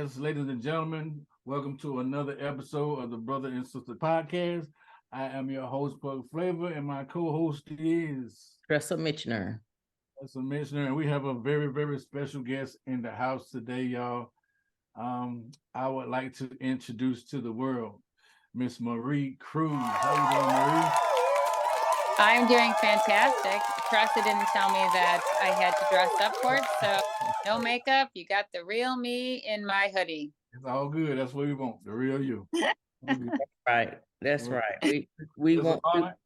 Yes, ladies and gentlemen, welcome to another episode of the Brother and Sister Podcast. I am your host, Flava, and my co-host is Tressa Mitchener. Tressa Mitchener, and we have a very, very special guest in the house today, y'all. I would like to introduce to the world Miss Marie Kruse. How you doing, Marie? I'm doing fantastic. Tressa didn't tell me that I had to dress up for it, so no makeup. You got the real me in my hoodie. It's all good. That's what we want, the real you. Right. That's Well, right. We it's want an honor.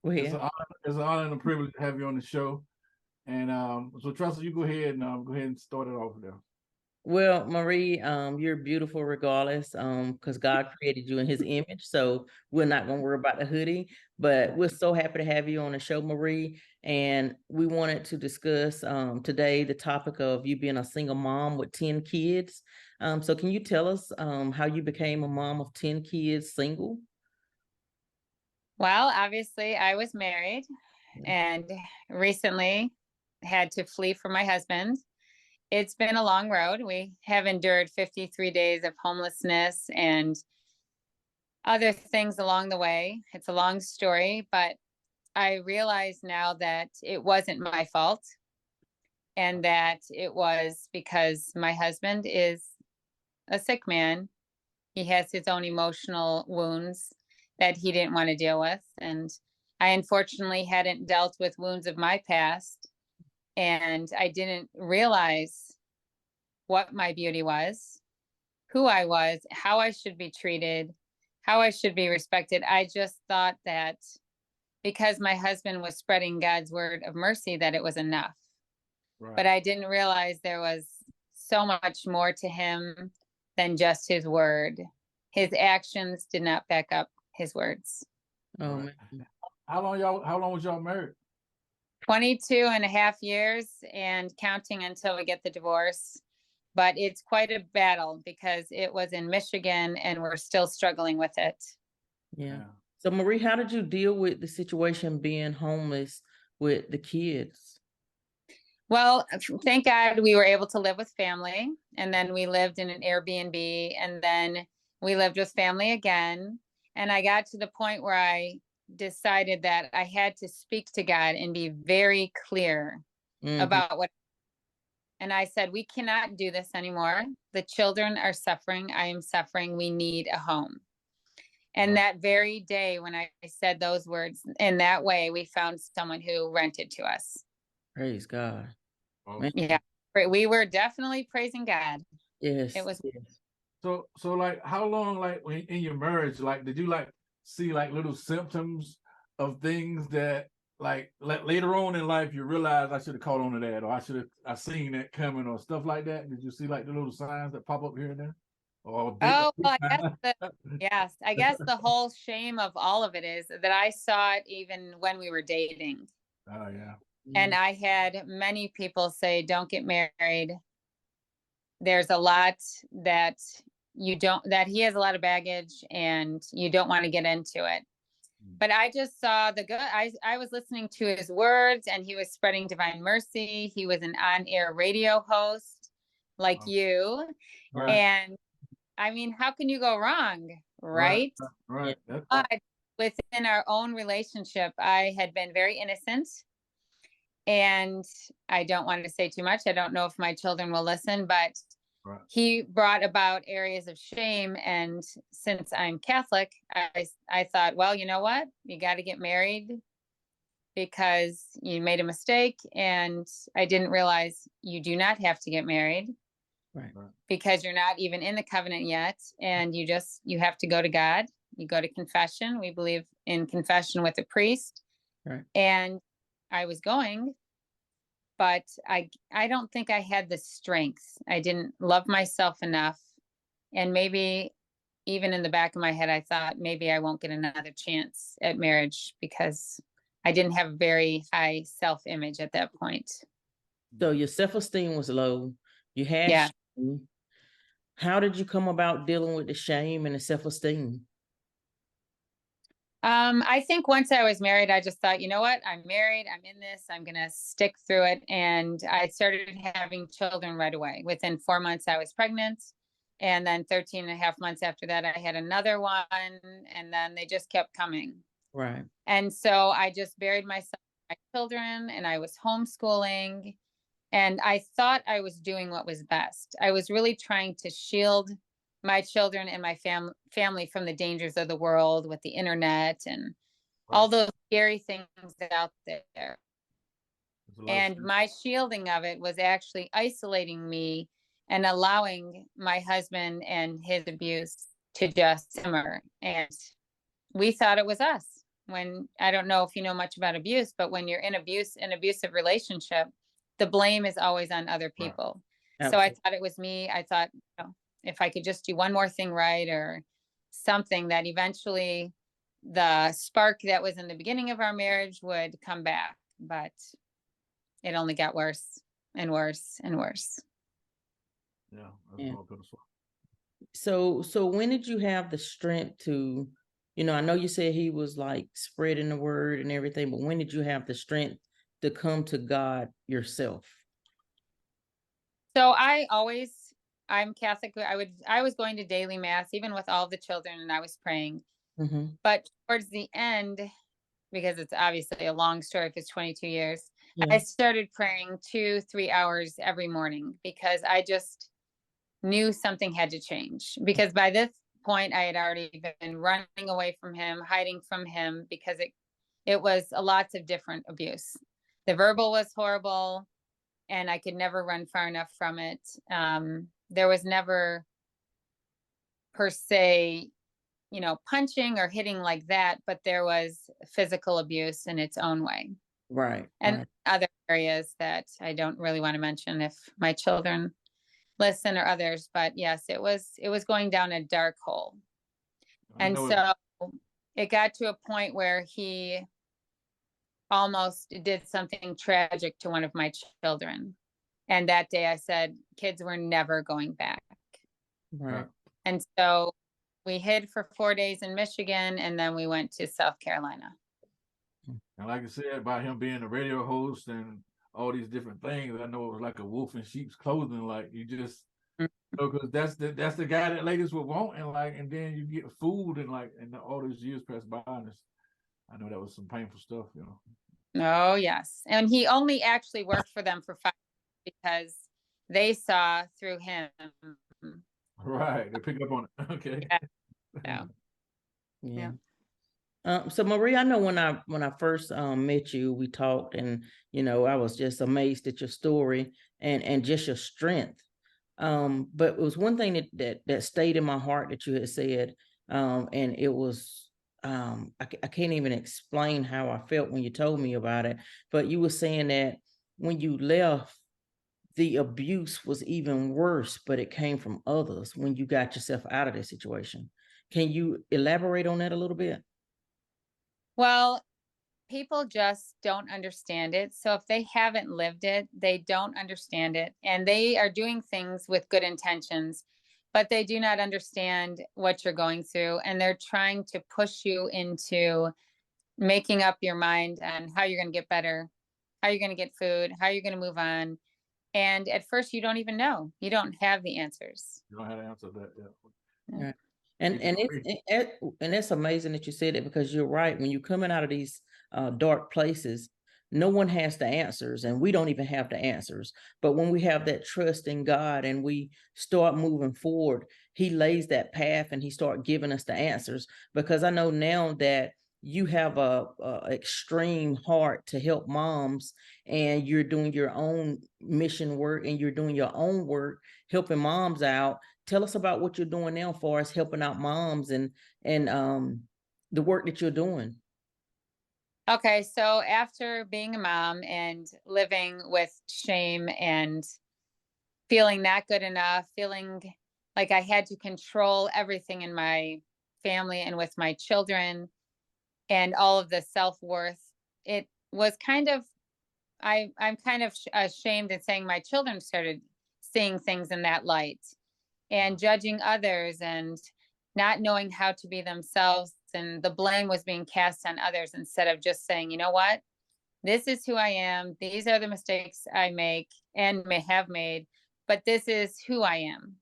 go It's ahead. an honor. It's an honor and a privilege to have you on the show. And so Tressa, you go ahead and start it off there. Well, Marie, you're beautiful regardless, because God created you in his image. So we're not gonna worry about the hoodie, but we're so happy to have you on the show, Marie. And we wanted to discuss today the topic of you being a single mom with 10 kids. So can you tell us how you became a mom of 10 kids single? Well, obviously, I was married and recently had to flee from my husband. It's been a long road. We have endured 53 days of homelessness and other things along the way. It's a long story, but I realize now that it wasn't my fault and that it was because my husband is a sick man. He has his own emotional wounds that he didn't want to deal with. And I unfortunately hadn't dealt with wounds of my past. And I didn't realize what my beauty was, who I was, how I should be treated, how I should be respected. I just thought that because my husband was spreading God's word of mercy, that it was enough. Right. But I didn't realize there was so much more to him than just his word. His actions did not back up his words. Oh, Right. man. How long was y'all married? 22 and a half years and counting until we get the divorce. But it's quite a battle because it was in Michigan and we're still struggling with it. Yeah. So Marie, how did you deal with the situation being homeless with the kids? Well, thank God we were able to live with family. And then we lived in an Airbnb and then we lived with family again. And I got to the point where I decided that I had to speak to God and be very clear about what. And I said, we cannot do this anymore. The children are suffering. I am suffering. We need a home. And that very day when I said those words in that way, we found someone who rented to us. Praise God. Oh. Yeah, we were definitely praising God. Yes. It was. Yes. So like how long, like when in your marriage, like did you like see like little symptoms of things that like later on in life you realize I should have caught on to that, or I seen that coming, or stuff like that? Did you see like the little signs that pop up here and there? Or Oh, well, yes, I guess the whole shame of all of it is that I saw it even when we were dating. Oh yeah. And I had many people say, don't get married. There's a lot that that he has a lot of baggage and you don't want to get into it. But I just saw the good. I was listening to his words and he was spreading divine mercy. He was an on-air radio host like you. Right. And I mean, how can you go wrong? Right. Right. But within our own relationship, I had been very innocent. And I don't want to say too much. I don't know if my children will listen, but he brought about areas of shame. And since I'm Catholic, I thought, well, you know what? You got to get married because you made a mistake. And I didn't realize you do not have to get married. Right. Because you're not even in the covenant yet. And you have to go to God. You go to confession. We believe in confession with a priest. Right. And I was going, but I don't think I had the strength. I didn't love myself enough. And maybe even in the back of my head, I thought maybe I won't get another chance at marriage because I didn't have a very high self-image at that point. So your self-esteem was low. You had shame. How did you come about dealing with the shame and the self-esteem? I think once I was married, I just thought, you know what? I'm married. I'm in this. I'm going to stick through it. And I started having children right away. Within 4 months, I was pregnant. And then 13 and a half months after that, I had another one, and then they just kept coming. Right. And so I just buried myself, my children, and I was homeschooling. And I thought I was doing what was best. I was really trying to shield my children and my family from the dangers of the world with the internet and all those scary things out there. And my shielding of it was actually isolating me and allowing my husband and his abuse to just simmer. And we thought it was us. When, I don't know if you know much about abuse, but when you're in an abusive relationship, the blame is always on other people. Right. So I thought it was me. I thought, you know, if I could just do one more thing right or something, that eventually the spark that was in the beginning of our marriage would come back. But it only got worse and worse and worse. Yeah. Yeah. So when did you have the strength to, you know, I know you said he was like spreading the word and everything, but when did you have the strength to come to God yourself? So I'm Catholic. I was going to daily mass, even with all the children, and I was praying. Mm-hmm. But towards the end, because it's obviously a long story, if it's 22 years, yeah, I started praying 2-3 hours every morning because I just knew something had to change. Because by this point, I had already been running away from him, hiding from him, because it was lots of different abuse. The verbal was horrible, and I could never run far enough from it. There was never, per se, you know, punching or hitting like that, but there was physical abuse in its own way. Right. And right. other areas that I don't really want to mention if my children listen or others, but yes, it was going down a dark hole. And so it got to a point where he almost did something tragic to one of my children. And that day I said, kids were never going back. Right. And so we hid for 4 days in Michigan, and then we went to South Carolina. And like I said, about him being a radio host and all these different things, I know it was like a wolf in sheep's clothing. Like you just, because that's the guy that ladies would want, and like, and then you get food and like, and all those years pass by, and I know that was some painful stuff, you know. Oh yes, and he only actually worked for them for 5 years because they saw through him. Right, they pick up on it. Okay. Yeah. Yeah. So Marie, I know when I first met you, we talked, and you know, I was just amazed at your story and just your strength. But it was one thing that stayed in my heart that you had said, and it was I can't even explain how I felt when you told me about it. But you were saying that when you left, the abuse was even worse, but it came from others when you got yourself out of that situation. Can you elaborate on that a little bit? Well, people just don't understand it. So if they haven't lived it, they don't understand it. And they are doing things with good intentions, but they do not understand what you're going through. And they're trying to push you into making up your mind on how you're going to get better, how you're going to get food, how you're going to move on. And at first you don't even know. You don't have the answers. You don't have to answer that yet. Yeah. Right. And it's amazing that you said it, because you're right. When you're coming out of these dark places, no one has the answers, and we don't even have the answers. But when we have that trust in God and we start moving forward, he lays that path and he starts giving us the answers. Because I know now that you have a extreme heart to help moms, and you're doing your own mission work and you're doing your own work, helping moms out. Tell us about what you're doing now for us, helping out moms and the work that you're doing. Okay, so after being a mom and living with shame and feeling not good enough, feeling like I had to control everything in my family and with my children and all of the self-worth, it was kind of, I'm kind of ashamed in saying my children started seeing things in that light and judging others and not knowing how to be themselves. And the blame was being cast on others instead of just saying, you know what, this is who I am. These are the mistakes I make and may have made, but this is who I am.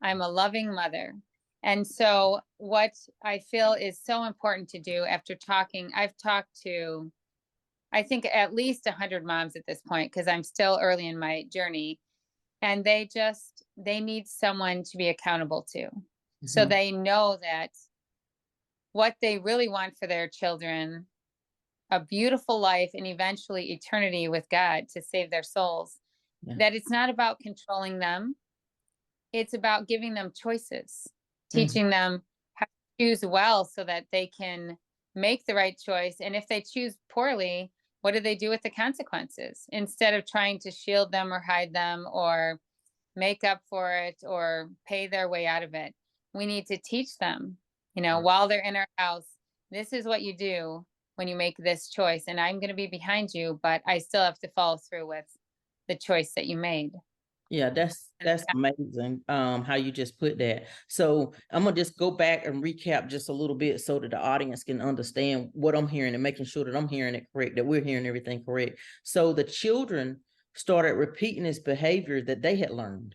I'm a loving mother. And so what I feel is so important to do after talking, I've talked to, I think at least 100 moms at this point, because I'm still early in my journey, and they need someone to be accountable to. So Mhm. they know that what they really want for their children, a beautiful life and eventually eternity with God to save their souls, Yeah. that it's not about controlling them. It's about giving them choices, teaching them how to choose well so that they can make the right choice. And if they choose poorly, what do they do with the consequences? Instead of trying to shield them or hide them or make up for it or pay their way out of it, we need to teach them, while they're in our house, this is what you do when you make this choice. And I'm going to be behind you, but I still have to follow through with the choice that you made. Yeah, that's amazing. How you just put that. So I'm gonna just go back and recap just a little bit so that the audience can understand what I'm hearing and making sure that I'm hearing it correct, that we're hearing everything correct. So the children started repeating this behavior that they had learned.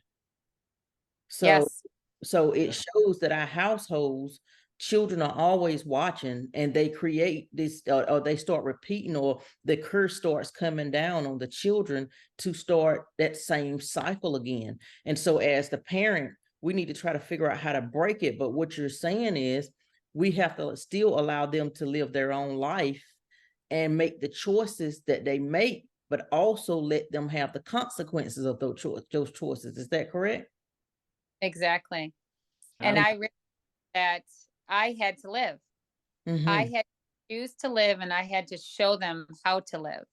So Yes, so it shows that our households, children are always watching, and they create this, or they start repeating, or the curse starts coming down on the children to start that same cycle again. And so as the parent, we need to try to figure out how to break it. But what you're saying is we have to still allow them to live their own life and make the choices that they make, but also let them have the consequences of those choices. Is that correct? exactly. And And I realized that I had to live. I Mhm. had to choose to live, and I had to show them how to live.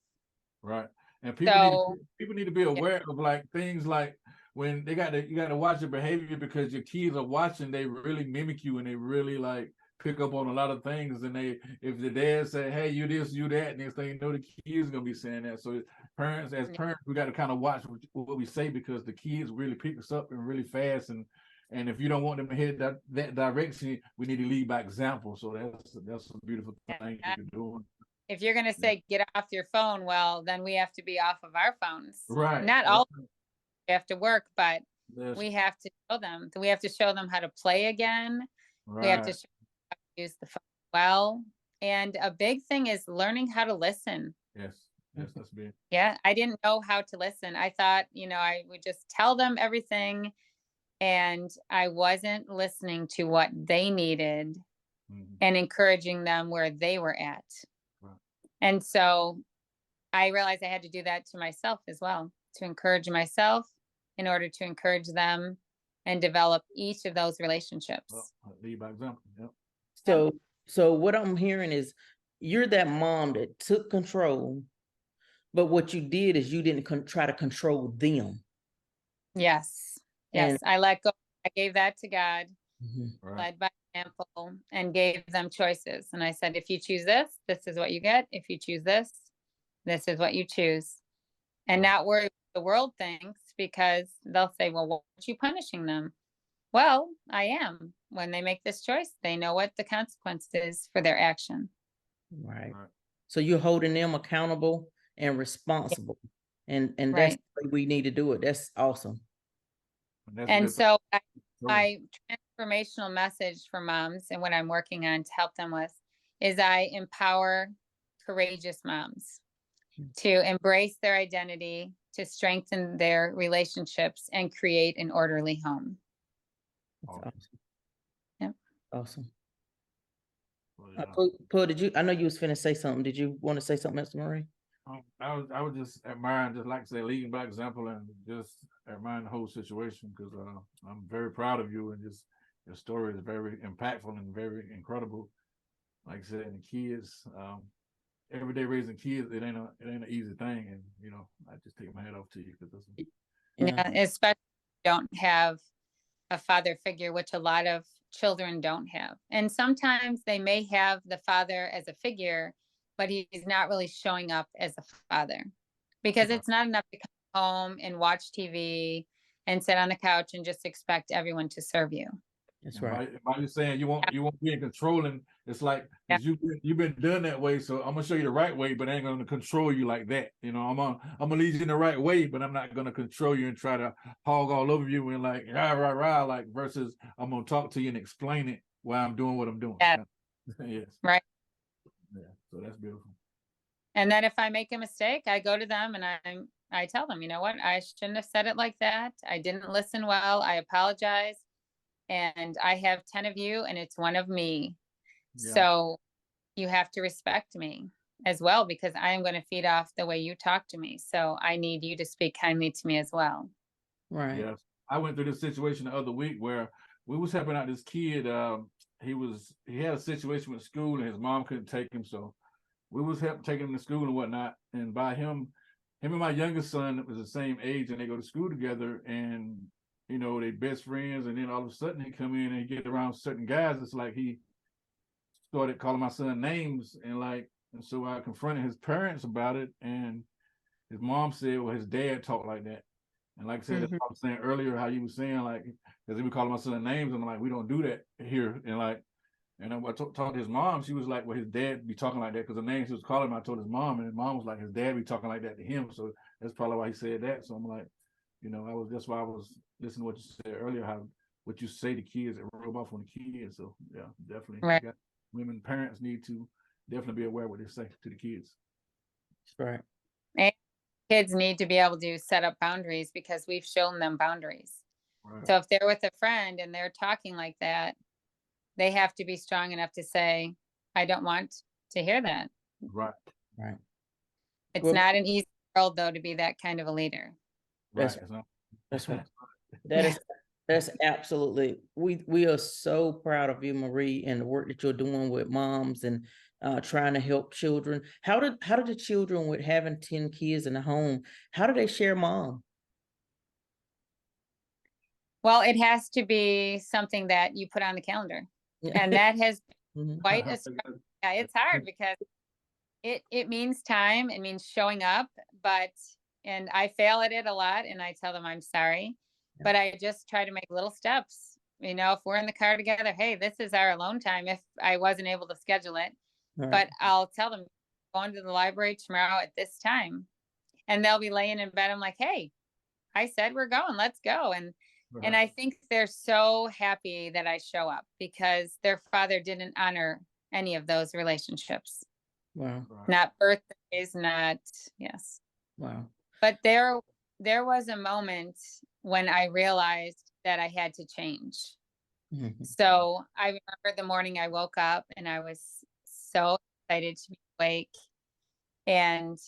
right. And So, people need to be yeah, aware of like things like when you got to watch your behavior because your kids are watching, they really mimic you and they really like pick up on a lot of things. And if the dad say, hey, you this, you that, next thing you know, the kids gonna be saying that. So as yeah, parents, we got to kind of watch what we say because the kids really pick us up and really fast. And if you don't want them to head that direction, we need to lead by example. So that's a beautiful thing yeah. you're doing. If you're going to Yeah. say get off your phone, well, then we have to be off of our phones. Right. Not all we have to work, but Yes. we have to show them. We have to show them how to play again. We have to Right. show them how to use the phone well. And a big thing is learning how to listen. Yes. Yes. That's big. Yeah, I didn't know how to listen. I thought, I would just tell them everything, and I wasn't listening to what they needed Mhm. and encouraging them where they were at. Right. And so I realized I had to do that to myself as well, to encourage myself in order to encourage them and develop each of those relationships. Well, lead by example. Yep. Yep. So what I'm hearing is you're that mom that took control, but what you did is you didn't try to control them. Yes. And Yes. I let go. I gave that to God, Mhm. Right. led by example, and gave them choices. And I said, if you choose this, this is what you get. If you choose this is what you choose. And Right. not worry what the world thinks, because they'll say, well, why aren't you punishing them? Well, I am. When they make this choice, they know what the consequence is for their action. Right. Right. So you're holding them accountable and Yeah, responsible. And that's right. the way we need to do it. That's awesome. And that's a And good thing. so So, my transformational message for moms and what I'm working on to help them with is I empower courageous moms to embrace their identity, to strengthen their relationships, and create an orderly home. That's awesome. awesome. Yep. Awesome. Well, yeah. Paul, I know you was finna say something. Did you want to say something else, Marie? I was just admiring, just like I say, leading by example, and just admiring the whole situation because I'm very proud of you, and just your story is very impactful and very incredible. Like I said, and the kids, every day raising kids, it ain't an easy thing, and I just take my hat off to you because that's Yeah. Yeah, especially if you don't have a father figure, which a lot of children don't have. And sometimes they may have the father as a figure, but he's not really showing up as a father, because right. it's not enough to come home and watch TV and sit on the couch and just expect everyone to serve you. That's And right. by you saying you won't be in controlling, it's like Yeah. you've been done that way. So I'm gonna show you the right way, but I ain't gonna control you like that. You know, I'm gonna lead you in the right way, but I'm not gonna control you and try to hog all over you and like rah rah rah, like versus I'm gonna talk to you and explain it why I'm doing what I'm doing. Yeah. Yes. Right. Yeah. So that's beautiful. And then if I make a mistake, I go to them and I tell them, you know what, I shouldn't have said it like that. I didn't listen well. I apologize. And I have 10 of you and it's one of me. Yeah. So you have to respect me as well, because I am going to feed off the way you talk to me. So I need you to speak kindly to me as well. Right. Yes. I went through this situation the other week where we was helping out this kid. He had a situation with school and his mom couldn't take him, so we was helping taking him to school and whatnot. And by him and my youngest son was the same age, and they go to school together, and you know they best friends. And then all of a sudden he come in and he get around certain guys. It's like he started calling my son names, and so I confronted his parents about it, and his mom said, "Well, his dad talked like that." And like I said, that's what I was saying earlier, how you were saying, like, because he would call my son names, and I'm like, we don't do that here. And I talked to his mom. She was like, well, his dad be talking like that because the name she was calling him, I told his mom, and his mom was like, his dad be talking like that to him. So that's probably why he said that. So I'm like, that's why I was listening to what you said earlier, how what you say to kids, it rub off on the kids. So yeah, definitely. Right. Women parents need to definitely be aware of what they say to the kids. That's right. And kids need to be able to set up boundaries because we've shown them boundaries. Right. So if they're with a friend and they're talking like that, they have to be strong enough to say, I don't want to hear that. Right. Right. It's Well, not an easy world, though, to be that kind of a leader. That's- Right. That's right. That's absolutely, we are so proud of you, Marie, and the work that you're doing with moms and trying to help children. How did the children, with having 10 kids in the home, how do they share mom? Well, it has to be something that you put on the calendar. And that has been quite a struggle. Yeah, it's hard because it means time, it means showing up, and I fail at it a lot and I tell them I'm sorry, but I just try to make little steps. You know, if we're in the car together, hey, this is our alone time if I wasn't able to schedule it. Right. But I'll tell them, going to the library tomorrow at this time. And they'll be laying in bed. I'm like, hey, I said we're going, let's go. And I think they're so happy that I show up because their father didn't honor any of those relationships. Wow. Not birthdays, not, yes. Wow. But there was a moment when I realized that I had to change. So I remember the morning I woke up and I was so excited to be awake and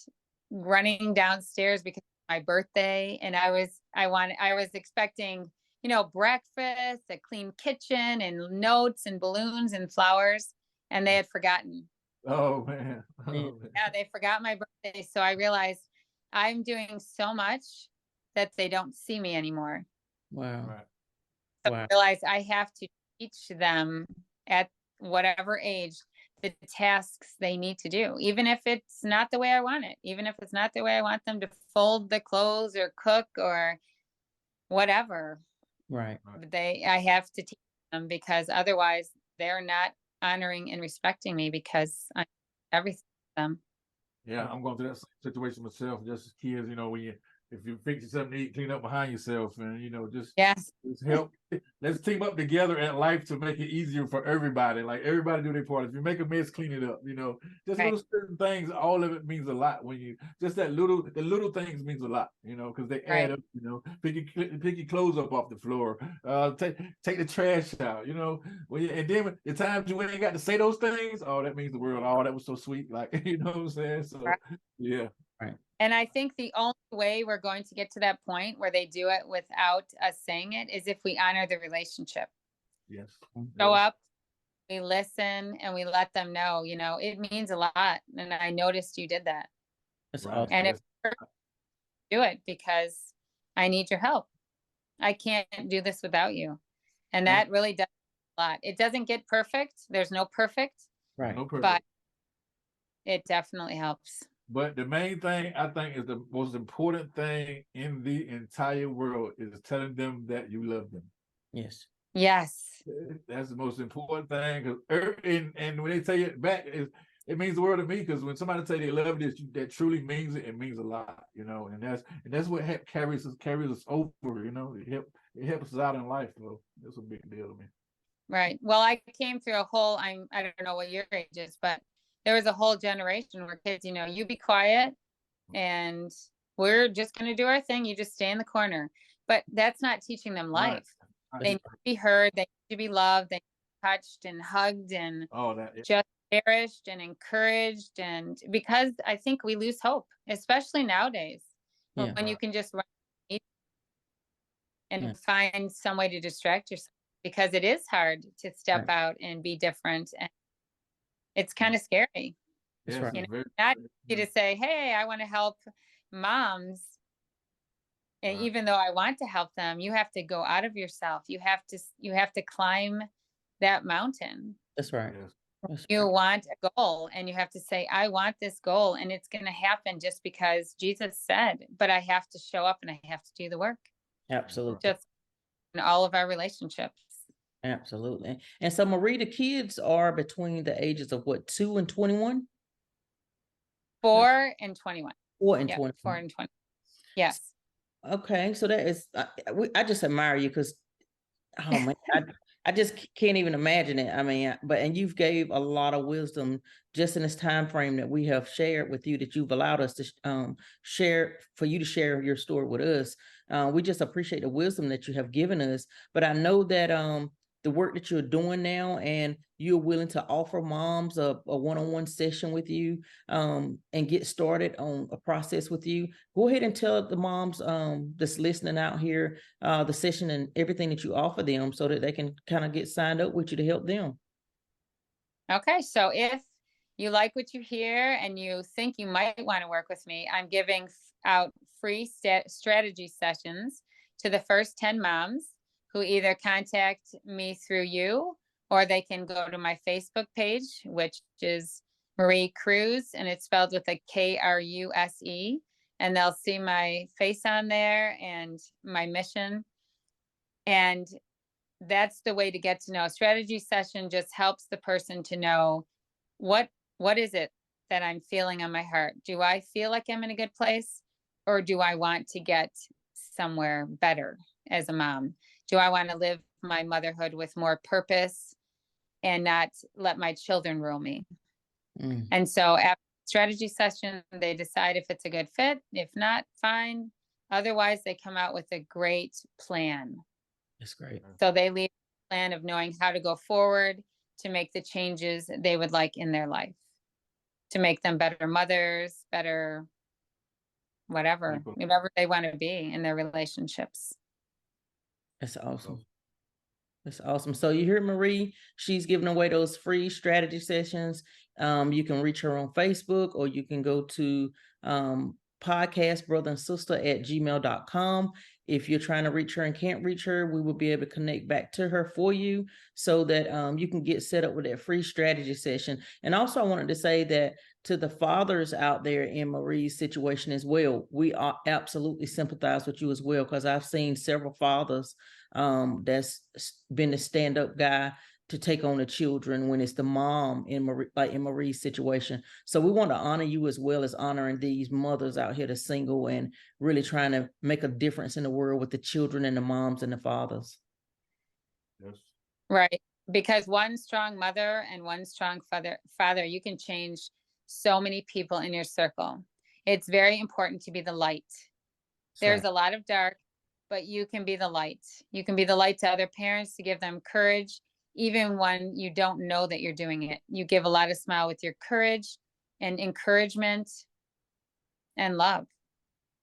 running downstairs because it's my birthday. And I was expecting, you know, breakfast, a clean kitchen and notes and balloons and flowers. And they had forgotten. Oh man. Yeah, they forgot my birthday. So I realized I'm doing so much that they don't see me anymore. Wow. Right. So I realized I have to teach them at whatever age the tasks they need to do, even if it's not the way I want it, even if it's not the way I want them to fold the clothes or cook or whatever. Right. I have to teach them because otherwise they're not honoring and respecting me because I'm everything to them. Yeah, I'm going through that situation myself. Just as kids, you know, if you fix something to eat, clean up behind yourself, and you know, just help. Let's team up together at life to make it easier for everybody. Like everybody do their part. If you make a mess, clean it up. You know, just little certain things. All of it means a lot when you just the little things means a lot. You know, because they add up. You know, pick your clothes up off the floor. Take the trash out. You know, and then the times you ain't got to say those things, oh, that means the world. Oh, that was so sweet. Like you know what I'm saying. So yeah. Right. And I think the only way we're going to get to that point where they do it without us saying it is if we honor the relationship. Yes. Show up, we listen, and we let them know, you know, it means a lot. And I noticed you did that. That's awesome. And if do it because I need your help. I can't do this without you. And that really does a lot. It doesn't get perfect. There's no perfect. Right. No perfect. But it definitely helps. But the main thing I think is the most important thing in the entire world is telling them that you love them. Yes. Yes. That's the most important thing. 'Cause and when they say it back, it means the world to me. Because when somebody say they love this, that truly means it. It means a lot, and that's what carries us over. It helps us out in life. So that's a big deal to me. Right. Well, I came through I don't know what your age is, but there was a whole generation where kids, you be quiet and we're just going to do our thing. You just stay in the corner. But that's not teaching them life. Right. They need to be heard. They need to be loved. They need to be touched and hugged and All that. Yeah. just cherished and encouraged. And because I think we lose hope, especially nowadays, Yeah. when you can just run and Yeah. find some way to distract yourself, because it is hard to step Right. out and be different. And it's kind of scary. That's Yes, right. it's very- Not easy to say, hey, I want to help moms. And Right. even though I want to help them, you have to go out of yourself. You have to climb that mountain. That's right. Yes. That's You right. want a goal and you have to say, I want this goal, and it's going to happen just because Jesus said, but I have to show up and I have to do the work. Absolutely. Just in all of our relationships. Absolutely. And so, Marie, the kids are between the ages of what, 2 and 21? 4 and 21. 4 and Yeah, 21. 4 and 20. Yes. Okay, so that is, I just admire you because, oh man, I just can't even imagine it. I mean, and you've gave a lot of wisdom just in this time frame that we have shared with you, that you've allowed us to share, for you to share your story with us. We just appreciate the wisdom that you have given us. But I know that the work that you're doing now, and you're willing to offer moms a one-on-one session with you, and get started on a process with you. Go ahead and tell the moms that's listening out here the session and everything that you offer them, so that they can kind of get signed up with you to help them. Okay, so if you like what you hear and you think you might want to work with me, I'm giving out free strategy sessions to the first 10 moms who either contact me through you, or they can go to my Facebook page, which is Marie Kruse, and it's spelled with a Kruse, and they'll see my face on there and my mission. And that's the way to get to know. A strategy session just helps the person to know what is it that I'm feeling on my heart. Do I feel like I'm in a good place, or do I want to get somewhere better as a mom? Do I want to live my motherhood with more purpose and not let my children rule me? And so after strategy session, they decide if it's a good fit. If not, fine. Otherwise, they come out with a great plan. That's great. So they leave a plan of knowing how to go forward to make the changes they would like in their life, to make them better mothers, better whatever they want to be in their relationships. That's awesome. That's awesome. So you hear Marie, she's giving away those free strategy sessions. You can reach her on Facebook, or you can go to podcastbrotherandsister@gmail.com. If you're trying to reach her and can't reach her, we will be able to connect back to her for you, so that you can get set up with that free strategy session. And also, I wanted to say that to the fathers out there in Marie's situation as well, we absolutely sympathize with you as well, because I've seen several fathers that's been the stand-up guy to take on the children when it's the mom in Marie's situation. So we want to honor you as well as honoring these mothers out here that's single and really trying to make a difference in the world with the children and the moms and the fathers. Yes. Right. Because one strong mother and one strong father, you can change so many people in your circle. It's very important to be the light. There's a lot of dark, but you can be the light. You can be the light to other parents, to give them courage, even when you don't know that you're doing it. You give a lot of smile with your courage and encouragement and love.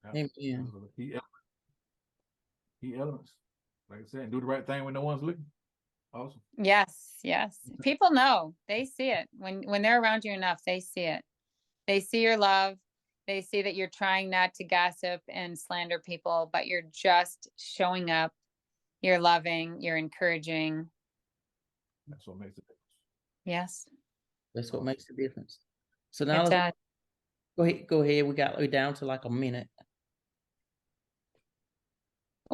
Amen. Key elements. Like I said, do the right thing when no one's looking. Awesome. Yes, yes. People know. They see it. When they're around you enough, they see it. They see your love. They see that you're trying not to gossip and slander people, but you're just showing up. You're loving, you're encouraging. That's what makes it. Yes. That's what makes the difference. So now go ahead. We're down to like a minute.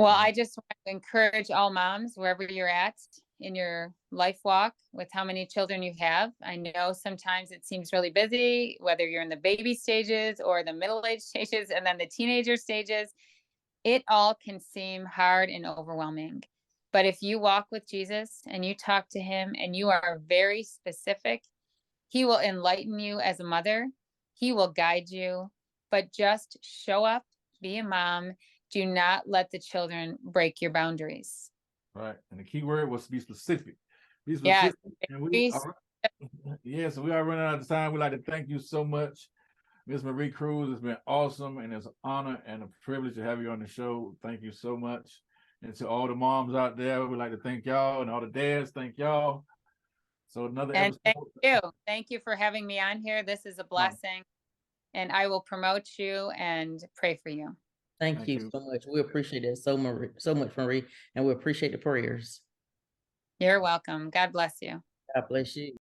Well, I just want to encourage all moms, wherever you're at in your life walk with how many children you have. I know sometimes it seems really busy, whether you're in the baby stages or the middle-aged stages and then the teenager stages. It all can seem hard and overwhelming. But if you walk with Jesus and you talk to him and you are very specific, he will enlighten you as a mother. He will guide you, but just show up, be a mom. Do not let the children break your boundaries. Right. And the key word was to be specific. Be Yes, specific. And we are, yes, we are running out of time. We'd like to thank you so much, Miss Marie Kruse. It's been awesome, and it's an honor and a privilege to have you on the show. Thank you so much. And to all the moms out there, we'd like to thank y'all, and all the dads, thank y'all. So another and episode. Thank you for having me on here. This is a blessing, and I will promote you and pray for you. Thank you so much. We appreciate it so much, Marie, and we appreciate the prayers. You're welcome. God bless you. God bless you.